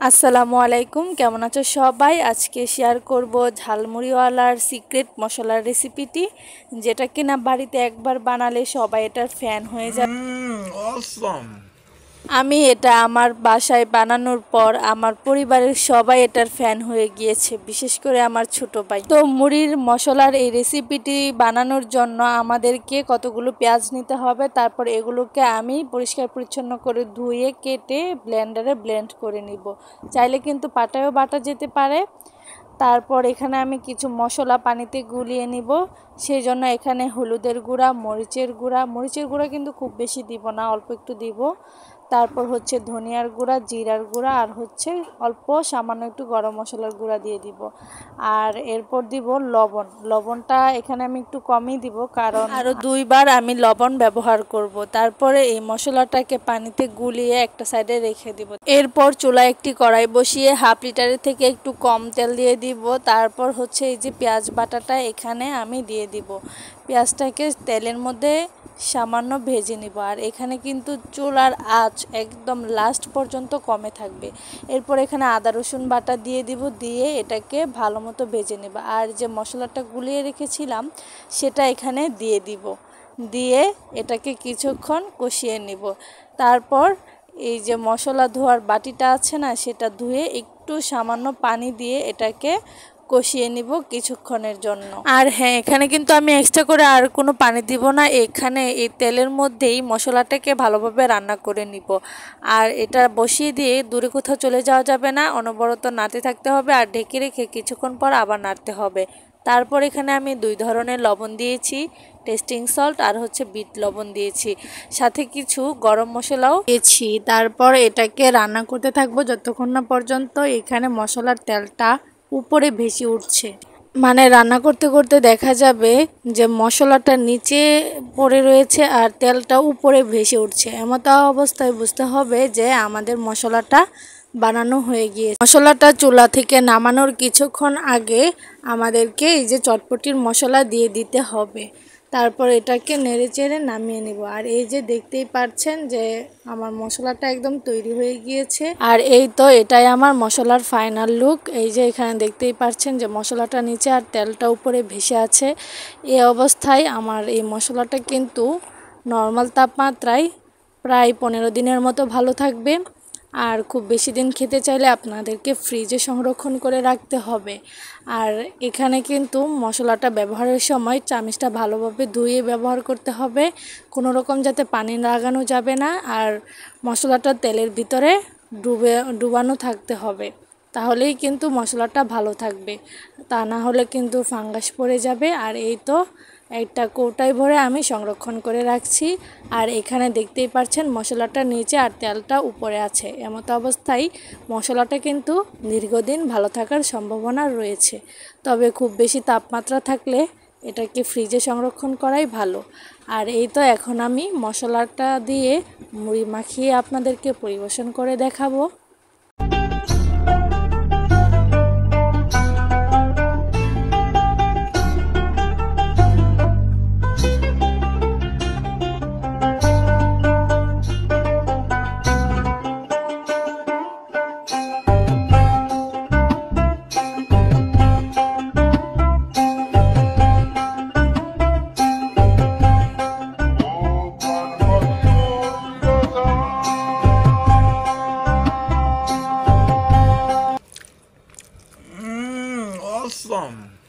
আসসালামু আলাইকুম, কেমন আছো সবাই? আজকে শেয়ার করব ঝালমুড়িওয়ালার সিক্রেট মশলার রেসিপিটি, যেটা কিনা বাড়িতে একবার বানালে সবাই এটার ফ্যান হয়ে যায়। Awesome! আমি এটা আমার বাসায় বানানোর পর আমার পরিবারের সবাই এটার ফ্যান হয়ে গিয়েছে, বিশেষ করে আমার ছোট ভাই। তো মুড়ির মশলার এই রেসিপিটি বানানোর জন্য আমাদেরকে কতগুলো পেঁয়াজ নিতে হবে। তারপর এগুলোকে আমি পরিষ্কার পরিচ্ছন্ন করে ধুয়ে কেটে ব্লেন্ডারে ব্লেন্ড করে নিব। চাইলে কিন্তু পাটায়ও বাটা যেতে পারে। তারপর এখানে আমি কিছু মশলা পানিতে গুলিয়ে নিব। সেই জন্য এখানে হলুদের গুঁড়া, মরিচের গুঁড়া কিন্তু খুব বেশি দিব না, অল্প একটু দিব। তারপর হচ্ছে ধনিয়ার গুঁড়া, জিরার গুঁড়া, আর হচ্ছে অল্প সামান্য একটু গরম মশলার গুঁড়া দিয়ে দিব। আর এরপর দিব লবণ। লবণটা এখানে আমি একটু কমই দিব, কারণ আরও 2বার আমি লবণ ব্যবহার করব। তারপরে এই মশলাটাকে পানিতে গুলিয়ে একটা সাইডে রেখে দিব। এরপর চুলায় একটি কড়াই বসিয়ে হাফ লিটারের থেকে একটু কম তেল দিয়ে দিব। তারপর হচ্ছে এই যে পেঁয়াজ বাটাটা এখানে আমি দিয়ে দিব। পেঁয়াজটাকে তেলের মধ্যে সামান্য ভেজে নিব। আর এখানে কিন্তু চুলার আঁচ একদম লাস্ট পর্যন্ত কমে থাকবে। এরপর এখানে আদা রসুন বাটা দিয়ে দিব, দিয়ে এটাকে ভালো মতো ভেজে নেব। আর যে মশলাটা গুলিয়ে রেখেছিলাম সেটা এখানে দিয়ে দিব, দিয়ে এটাকে কিছুক্ষণ কষিয়ে নিব। তারপর এই যে মশলা ধোয়ার বাটিটা আছে না, সেটা ধুয়ে একটু সামান্য পানি দিয়ে এটাকে কষিয়ে নিব কিছুক্ষণের জন্য। আর হ্যাঁ, এখানে কিন্তু আমি এক্সট্রা করে আর কোনো পানি দিব না। এখানে এই তেলের মধ্যেই মশলাটাকে ভালোভাবে রান্না করে নিব। আর এটা বসিয়ে দিয়ে দূরে কোথাও চলে যাওয়া যাবে না, অনবরত নাড়তে থাকতে হবে আর ঢেকে রেখে কিছুক্ষণ পর আবার নাড়তে হবে। তারপর এখানে আমি 2 ধরনের লবণ দিয়েছি, টেস্টিং সল্ট আর হচ্ছে বিট লবণ দিয়েছি, সাথে কিছু গরম মশলাও দিয়েছি। তারপর এটাকে রান্না করতে থাকবো যতক্ষণ না পর্যন্ত এখানে মশলার তেলটা উপরে ভেসে উঠছে। মানে রান্না করতে করতে দেখা যাবে যে মশলাটা নিচে পড়ে রয়েছে আর তেলটা উপরে ভেসে উঠছে। এমতো অবস্থায় বুঝতে হবে যে আমাদের মশলাটা বানানো হয়ে গিয়েছে। মশলাটা চুলা থেকে নামানোর কিছুক্ষণ আগে আমাদেরকে এই যে চটপটির মশলা দিয়ে দিতে হবে। তারপর এটাকে নেড়েচেড়ে নামিয়ে নিব। আর এই যে দেখতেই পাচ্ছেন যে আমার মশলাটা একদম তৈরি হয়ে গিয়েছে। আর এই তো এটাই আমার মশলার ফাইনাল লুক। এই যে এখানে দেখতেই পাচ্ছেন যে মশলাটা নিচে আর তেলটা উপরে ভেসে আছে। এই অবস্থায় আমার এই মশলাটা কিন্তু নর্মাল তাপমাত্রায় প্রায় 15 দিনের মতো ভালো থাকবে। আর খুব বেশি দিন খেতে চাইলে আপনাদেরকে ফ্রিজে সংরক্ষণ করে রাখতে হবে। আর এখানে কিন্তু মশলাটা ব্যবহারের সময় চামচটা ভালোভাবে ধুয়ে ব্যবহার করতে হবে, কোনো রকম যাতে পানি লাগানো যাবে না। আর মশলাটা তেলের ভিতরে ডুবানো থাকতে হবে, তাহলেই কিন্তু মশলাটা ভালো থাকবে, তা না হলে কিন্তু ফাঙ্গাস পড়ে যাবে। আর এই তো একটা কৌটায় ভরে আমি সংরক্ষণ করে রাখছি। আর এখানে দেখতেই পাচ্ছেন মশলাটা নিচে আর তেলটা উপরে আছে। এমতো অবস্থায় মশলাটা কিন্তু দীর্ঘদিন ভালো থাকার সম্ভাবনা রয়েছে। তবে খুব বেশি তাপমাত্রা থাকলে এটাকে ফ্রিজে সংরক্ষণ করাই ভালো। আর এই তো এখন আমি মশলাটা দিয়ে মুড়ি মাখিয়ে আপনাদেরকে পরিবেশন করে দেখাবো। Awesome!